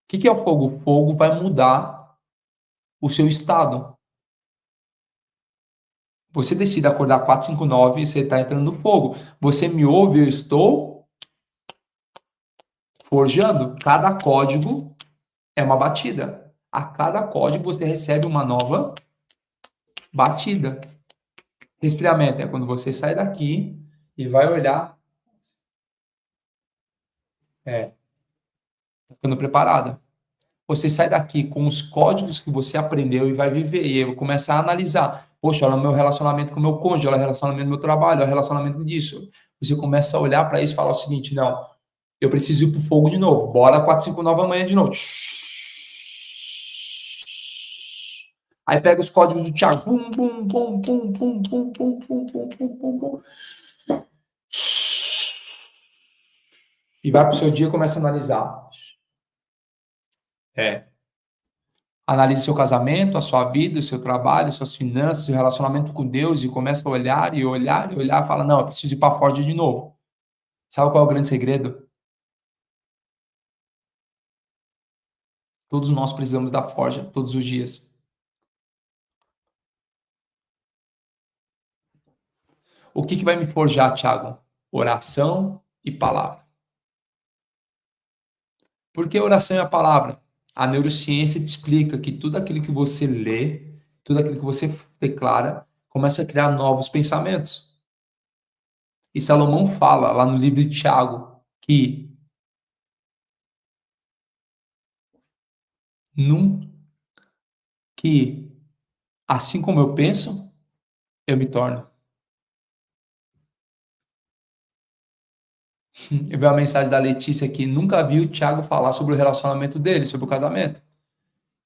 que é o fogo? O fogo vai mudar o seu estado. Você decide acordar 459 e você está entrando no fogo. Você me ouve, eu estou forjando. Cada código é uma batida. A cada código você recebe uma nova batida. Resfriamento é quando você sai daqui e vai olhar. Tá ficando preparada. Você sai daqui com os códigos que você aprendeu e vai viver. E eu começo a analisar. Poxa, olha o meu relacionamento com o meu cônjuge, olha o relacionamento do meu trabalho, olha o relacionamento disso. Você começa a olhar para isso e falar o seguinte: não, eu preciso ir pro fogo de novo. Bora 459 amanhã de novo. Aí pega os códigos do Thiago. Pum, pum, pum, pum, pum, pum, pum, pum, pum, pum, pum, pum. E vai pro seu dia e começa a analisar. Analise seu casamento, a sua vida, o seu trabalho, suas finanças, seu relacionamento com Deus e começa a olhar e olhar e olhar e fala, não, eu preciso ir para a Ford de novo. Sabe qual é o grande segredo? Todos nós precisamos da forja todos os dias. O que vai me forjar, Thiago? Oração e palavra. Por que oração e a palavra? A neurociência te explica que tudo aquilo que você lê, tudo aquilo que você declara, começa a criar novos pensamentos. E Salomão fala lá no livro de Tiago que que assim como eu penso, eu me torno. Eu vi uma mensagem da Letícia que nunca viu o Thiago falar sobre o relacionamento dele, sobre o casamento.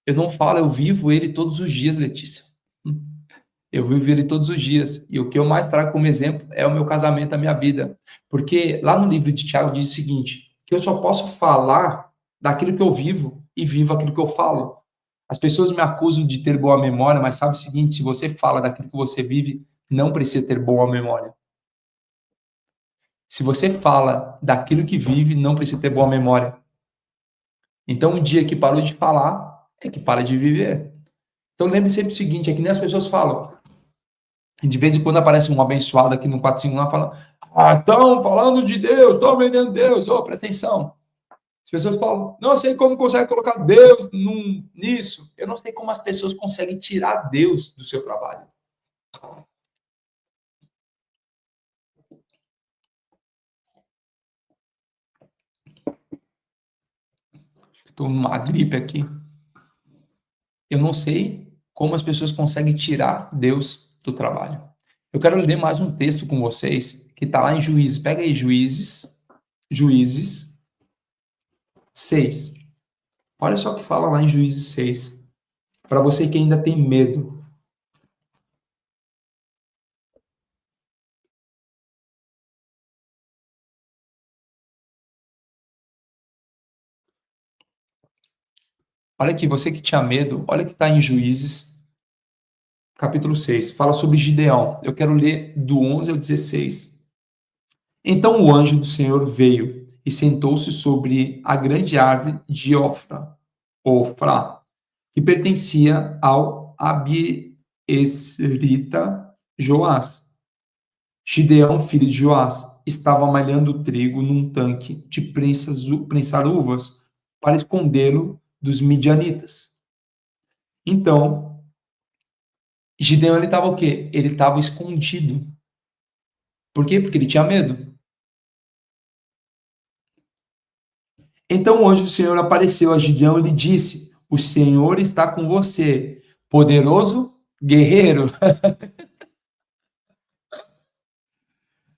Eu não falo, eu vivo ele todos os dias, Letícia. Eu vivo ele todos os dias. E o que eu mais trago como exemplo é o meu casamento, a minha vida. Porque lá no livro de Tiago diz o seguinte, que eu só posso falar daquilo que eu vivo e vivo aquilo que eu falo. As pessoas me acusam de ter boa memória, mas sabe o seguinte, se você fala daquilo que você vive, não precisa ter boa memória. Se você fala daquilo que vive, não precisa ter boa memória. Então, um dia que parou de falar, é que para de viver. Então, lembre sempre o seguinte, é que nem as pessoas falam, de vez em quando aparece um abençoado aqui no 451 falando, estão falando de Deus, estão vendendo Deus, presta atenção. As pessoas falam, não sei como consegue colocar Deus nisso. Eu não sei como as pessoas conseguem tirar Deus do seu trabalho. Estou numa gripe aqui. Eu não sei como as pessoas conseguem tirar Deus do trabalho. Eu quero ler mais um texto com vocês, que está lá em Juízes. Pega aí Juízes 6. Olha só o que fala lá em Juízes 6. Para você que ainda tem medo. Olha aqui, você que tinha medo, olha que está em Juízes, capítulo 6. Fala sobre Gideão. Eu quero ler do 11 ao 16. Então o anjo do Senhor veio e sentou-se sobre a grande árvore de Ofra, que pertencia ao Abiesrita Joás. Gideão, filho de Joás, estava malhando trigo num tanque de prensar uvas para escondê-lo dos midianitas. Então, Gideão, ele estava o quê? Ele estava escondido. Por quê? Porque ele tinha medo. Então o anjo do Senhor apareceu a Gideão e lhe disse, o Senhor está com você, poderoso guerreiro.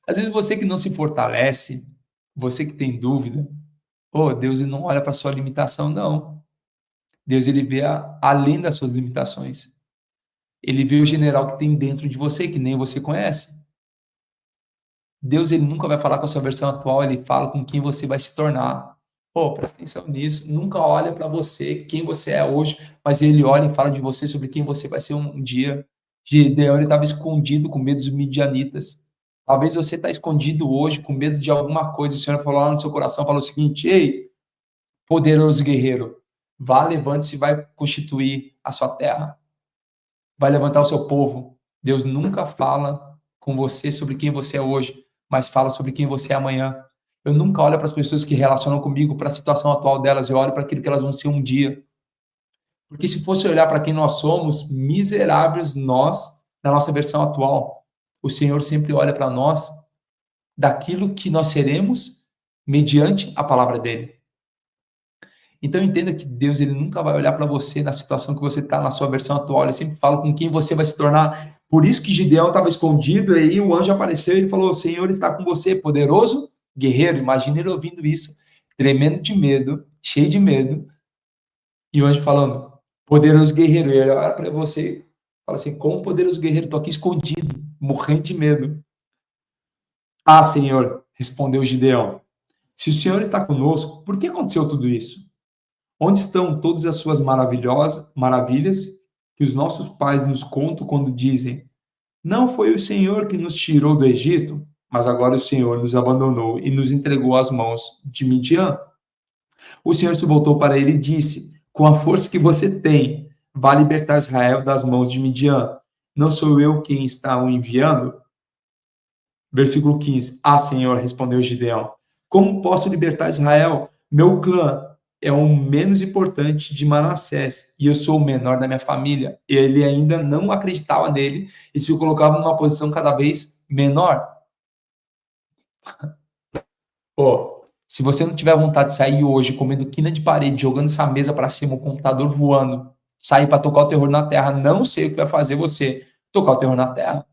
Às vezes você que não se fortalece, você que tem dúvida, Deus ele não olha para a sua limitação, não. Deus ele vê além das suas limitações. Ele vê o general que tem dentro de você, que nem você conhece. Deus ele nunca vai falar com a sua versão atual, ele fala com quem você vai se tornar. Presta atenção nisso. Nunca olha para você, quem você é hoje, mas ele olha e fala de você sobre quem você vai ser um dia. Gideão estava escondido com medo dos midianitas. Talvez você está escondido hoje com medo de alguma coisa. O Senhor falou lá no seu coração, falou o seguinte, ei, poderoso guerreiro, Vá, levante-se e vai constituir a sua terra. Vai levantar o seu povo. Deus nunca fala com você sobre quem você é hoje, mas fala sobre quem você é amanhã. Eu nunca olho para as pessoas que relacionam comigo, para a situação atual delas, eu olho para aquilo que elas vão ser um dia. Porque se fosse olhar para quem nós somos, miseráveis nós, na nossa versão atual, o Senhor sempre olha para nós daquilo que nós seremos mediante a palavra dele. Então entenda que Deus ele nunca vai olhar para você na situação que você está, na sua versão atual. Ele sempre fala com quem você vai se tornar. Por isso que Gideão estava escondido, e aí o anjo apareceu e ele falou: o Senhor está com você, poderoso guerreiro. Imagina ele ouvindo isso, tremendo de medo, cheio de medo. E o anjo falando: poderoso guerreiro. E ele olha para você e fala assim: como poderoso guerreiro? Estou aqui escondido, morrendo de medo. Ah, Senhor, respondeu Gideão. Se o Senhor está conosco, por que aconteceu tudo isso? Onde estão todas as suas maravilhas que os nossos pais nos contam quando dizem: não foi o Senhor que nos tirou do Egito, mas agora o Senhor nos abandonou e nos entregou às mãos de Midian? O Senhor se voltou para ele e disse: com a força que você tem, vá libertar Israel das mãos de Midian. Não sou eu quem está o enviando? Versículo 15. Ah, Senhor, respondeu Gideão. Como posso libertar Israel? Meu clã é o menos importante de Manassés e eu sou o menor da minha família. Ele ainda não acreditava nele e se colocava numa posição cada vez menor. Oh, se você não tiver vontade de sair hoje comendo quina de parede, jogando essa mesa para cima, o computador voando, sair para tocar o terror na terra, não sei o que vai fazer você tocar o terror na terra.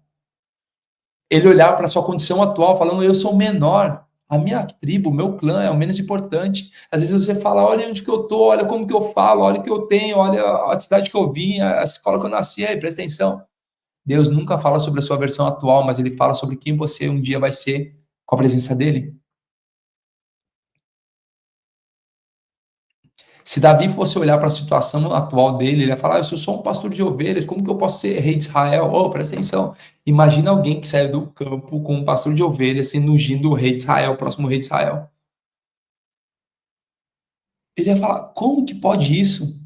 Ele olhar para a sua condição atual, falando: eu sou menor, a minha tribo, o meu clã é o menos importante. Às vezes você fala: olha onde que eu tô, olha como que eu falo, olha o que eu tenho, olha a cidade que eu vim, a escola que eu nasci, aí presta atenção. Deus nunca fala sobre a sua versão atual, mas ele fala sobre quem você um dia vai ser com a presença dele. Se Davi fosse olhar para a situação atual dele, ele ia falar: eu sou só um pastor de ovelhas, como que eu posso ser rei de Israel? Oh, presta atenção. Imagina alguém que saiu do campo com um pastor de ovelhas sendo ungido o rei de Israel, o próximo rei de Israel. Ele ia falar: como que pode isso?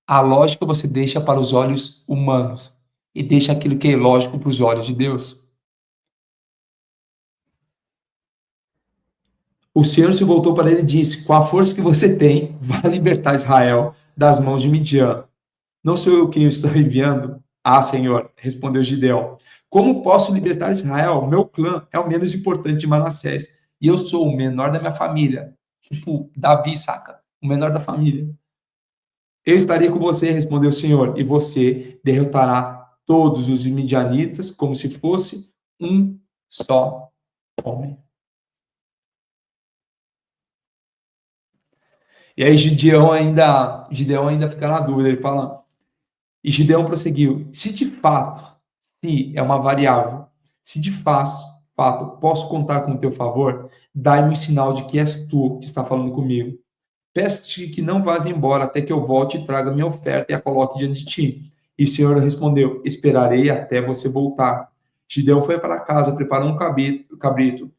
A lógica você deixa para os olhos humanos e deixa aquilo que é lógico para os olhos de Deus. O Senhor se voltou para ele e disse: com a força que você tem, vá libertar Israel das mãos de Midian. Não sou eu quem o estou enviando? Ah, Senhor, respondeu Gideão. Como posso libertar Israel? Meu clã é o menos importante de Manassés e eu sou o menor da minha família. Tipo, Davi, saca? O menor da família. Eu estaria com você, respondeu o Senhor, e você derrotará todos os midianitas como se fosse um só homem. E aí Gideão ainda fica na dúvida, ele fala, e Gideão prosseguiu, se é uma variável, se de fato posso contar com o teu favor, dai-me um sinal de que és tu que está falando comigo. Peço-te que não vás embora até que eu volte e traga minha oferta e a coloque diante de ti. E o Senhor respondeu, esperarei até você voltar. Gideão foi para casa, preparou um cabrito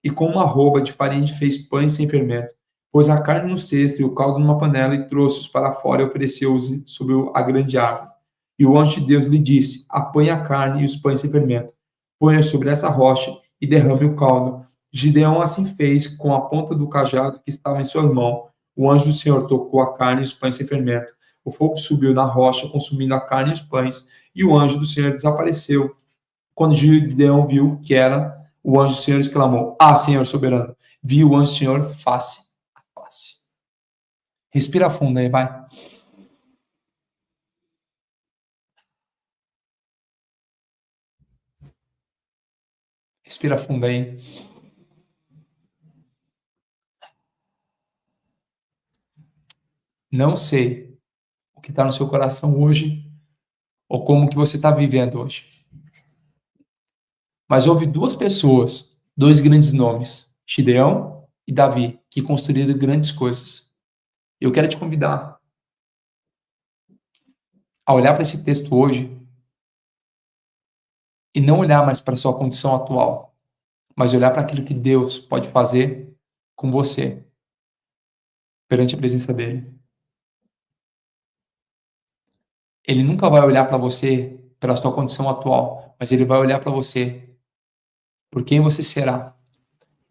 e com uma arroba de farinha fez pães sem fermento. Pôs a carne no cesto e o caldo numa panela e trouxe-os para fora e ofereceu-os sobre a grande árvore. E o anjo de Deus lhe disse, apanhe a carne e os pães sem fermento. Ponha sobre essa rocha e derrame o caldo. Gideão assim fez com a ponta do cajado que estava em sua mão. O anjo do Senhor tocou a carne e os pães sem fermento. O fogo subiu na rocha, consumindo a carne e os pães, e o anjo do Senhor desapareceu. Quando Gideão viu que era o anjo do Senhor, exclamou: ah, Senhor soberano, vi o anjo do Senhor face a face. Respira fundo aí, vai. Respira fundo aí. Não sei o que está no seu coração hoje ou como que você está vivendo hoje. Mas houve duas pessoas, dois grandes nomes, Gideão e Davi, que construíram grandes coisas. Eu quero te convidar a olhar para esse texto hoje e não olhar mais para a sua condição atual, mas olhar para aquilo que Deus pode fazer com você. perante a presença dele. Ele nunca vai olhar para você pela sua condição atual, mas ele vai olhar para você por quem você será.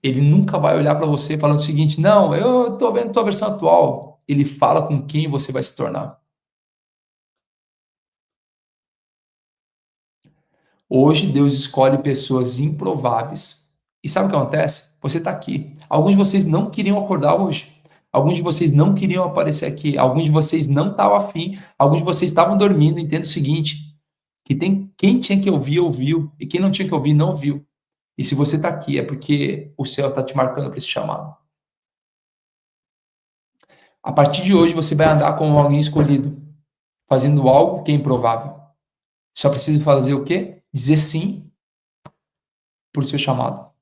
Ele nunca vai olhar para você falando o seguinte: não, eu estou vendo tua versão atual. Ele fala com quem você vai se tornar. Hoje, Deus escolhe pessoas improváveis. E sabe o que acontece? Você está aqui. Alguns de vocês não queriam acordar hoje. Alguns de vocês não queriam aparecer aqui. Alguns de vocês não estavam afim. Alguns de vocês estavam dormindo. Entenda o seguinte: que tem quem tinha que ouvir, ouviu. E quem não tinha que ouvir, não ouviu. E se você está aqui, é porque o céu está te marcando para esse chamado. A partir de hoje, você vai andar como alguém escolhido, fazendo algo que é improvável. Só precisa fazer o quê? Dizer sim por seu chamado.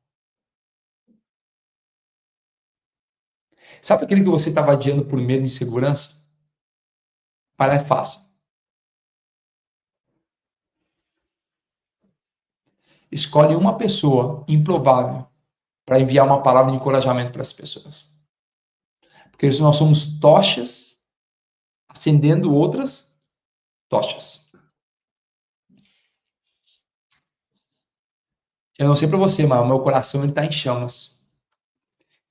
Sabe aquele que você estava adiando por medo e insegurança? Parar é fácil. Escolhe uma pessoa improvável para enviar uma palavra de encorajamento para as pessoas. Porque nós somos tochas acendendo outras tochas. Eu não sei para você, mas o meu coração está em chamas.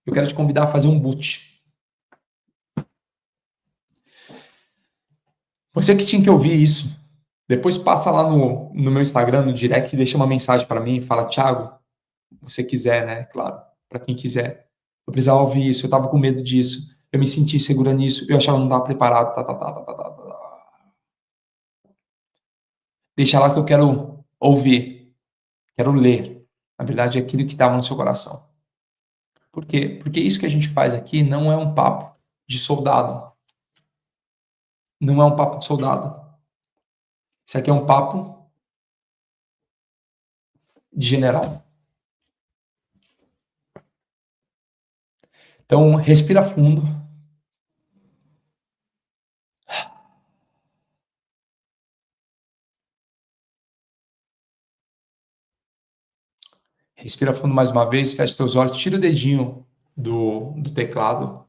Eu quero te convidar a fazer um boot. Você que tinha que ouvir isso, depois passa lá no meu Instagram, no direct, deixa uma mensagem para mim e fala: Thiago, você quiser, né? Claro, para quem quiser. Eu precisava ouvir isso, eu estava com medo disso, eu me senti segura nisso, eu achava que não estava preparado, Deixa lá que eu quero ouvir, quero ler. Na verdade, é aquilo que estava no seu coração. Por quê? Porque isso que a gente faz aqui não é um papo de soldado. Não é um papo de soldado. Isso aqui é um papo de general. Então, respira fundo. Respira fundo mais uma vez, fecha seus olhos, tira o dedinho do teclado.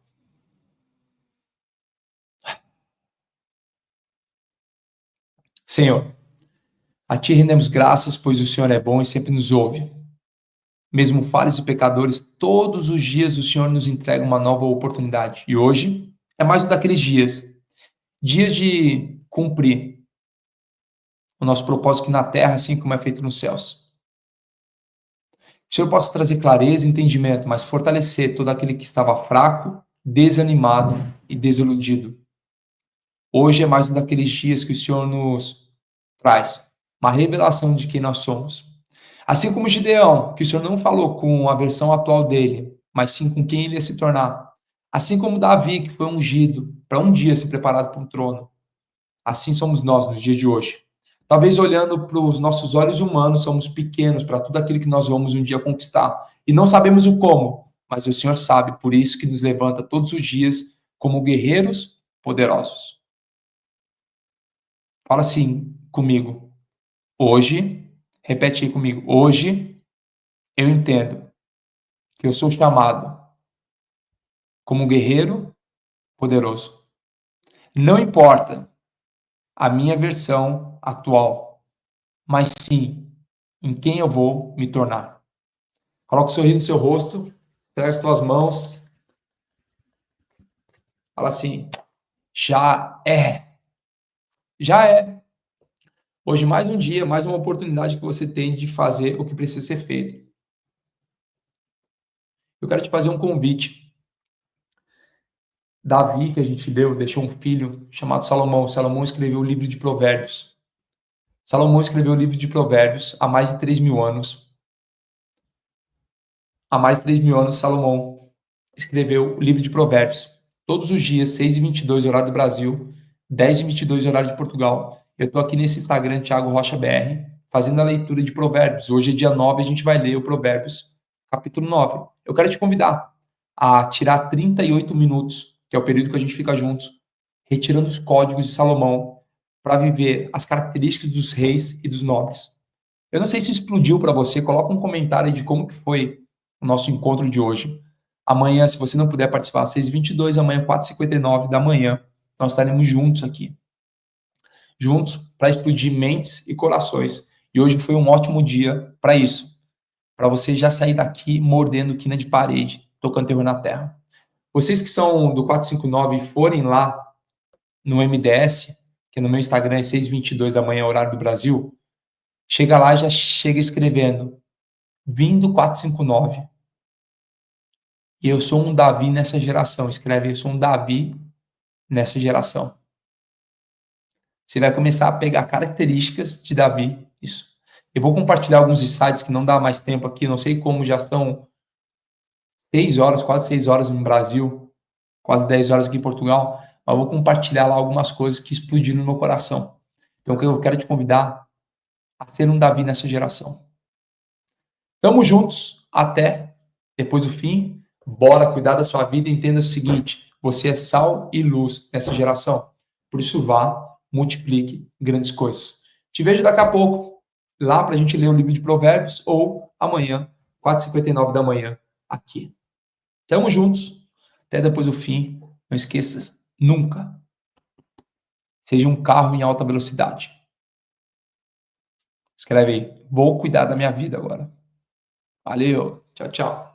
Senhor, a Ti rendemos graças, pois o Senhor é bom e sempre nos ouve. Mesmo falhos e pecadores, todos os dias o Senhor nos entrega uma nova oportunidade. E hoje é mais um daqueles dias. Dias de cumprir o nosso propósito aqui na terra, assim como é feito nos céus. Que o Senhor possa trazer clareza e entendimento, mas fortalecer todo aquele que estava fraco, desanimado e desiludido. Hoje é mais um daqueles dias que o Senhor nos traz uma revelação de quem nós somos. Assim como Gideão, que o Senhor não falou com a versão atual dele, mas sim com quem ele ia se tornar. Assim como Davi, que foi ungido para um dia ser preparado para um trono. Assim somos nós nos dias de hoje. Talvez olhando para os nossos olhos humanos, somos pequenos para tudo aquilo que nós vamos um dia conquistar. E não sabemos o como, mas o Senhor sabe, por isso que nos levanta todos os dias como guerreiros poderosos. Fala assim comigo. Hoje, repete aí comigo. Hoje eu entendo que eu sou chamado como guerreiro poderoso. Não importa a minha versão atual, mas sim em quem eu vou me tornar. Coloca o sorriso no seu rosto, pega as tuas mãos, fala assim: já é. Já é. Hoje mais um dia, mais uma oportunidade que você tem de fazer o que precisa ser feito. Eu quero te fazer um convite. Davi, que a gente leu, deixou um filho chamado Salomão. Salomão escreveu o livro de Provérbios. Salomão escreveu o livro de Provérbios há mais de 3.000 anos. Há mais de 3.000 anos, Salomão escreveu o livro de Provérbios. Todos os dias, 6h22, horário do Brasil, 10h22, horário de Portugal. Eu estou aqui nesse Instagram, Thiago Rocha BR, fazendo a leitura de Provérbios. Hoje é dia 9, a gente vai ler o Provérbios, capítulo 9. Eu quero te convidar a tirar 38 minutos, que é o período que a gente fica juntos, retirando os códigos de Salomão, para viver as características dos reis e dos nobres. Eu não sei se explodiu para você, coloca um comentário aí de como que foi o nosso encontro de hoje. Amanhã, se você não puder participar, às 6h22, amanhã, 4h59 da manhã, nós estaremos juntos aqui. Juntos para explodir mentes e corações. E hoje foi um ótimo dia para isso. Para você já sair daqui mordendo quina de parede, tocando terror na terra. Vocês que são do 459 e forem lá no MDS, que no meu Instagram é 6h22 da manhã, horário do Brasil, chega lá e já chega escrevendo vindo 459. E eu sou um Davi nessa geração. Escreve, eu sou um Davi nessa geração. Você vai começar a pegar características de Davi. Isso. Eu vou compartilhar alguns insights que não dá mais tempo aqui. Não sei como, já são 6 horas, quase 6 horas no Brasil, quase 10 horas aqui em Portugal. Mas eu vou compartilhar lá algumas coisas que explodiram no meu coração. Então eu quero te convidar a ser um Davi nessa geração. Tamo juntos até depois do fim. Bora cuidar da sua vida. Entenda o seguinte: você é sal e luz nessa geração. Por isso vá, multiplique grandes coisas. Te vejo daqui a pouco lá para a gente ler o livro de Provérbios ou amanhã, 4h59 da manhã, aqui. Tamo juntos. Até depois do fim. Não esqueça nunca. Seja um carro em alta velocidade. Escreve aí. Vou cuidar da minha vida agora. Valeu. Tchau, tchau.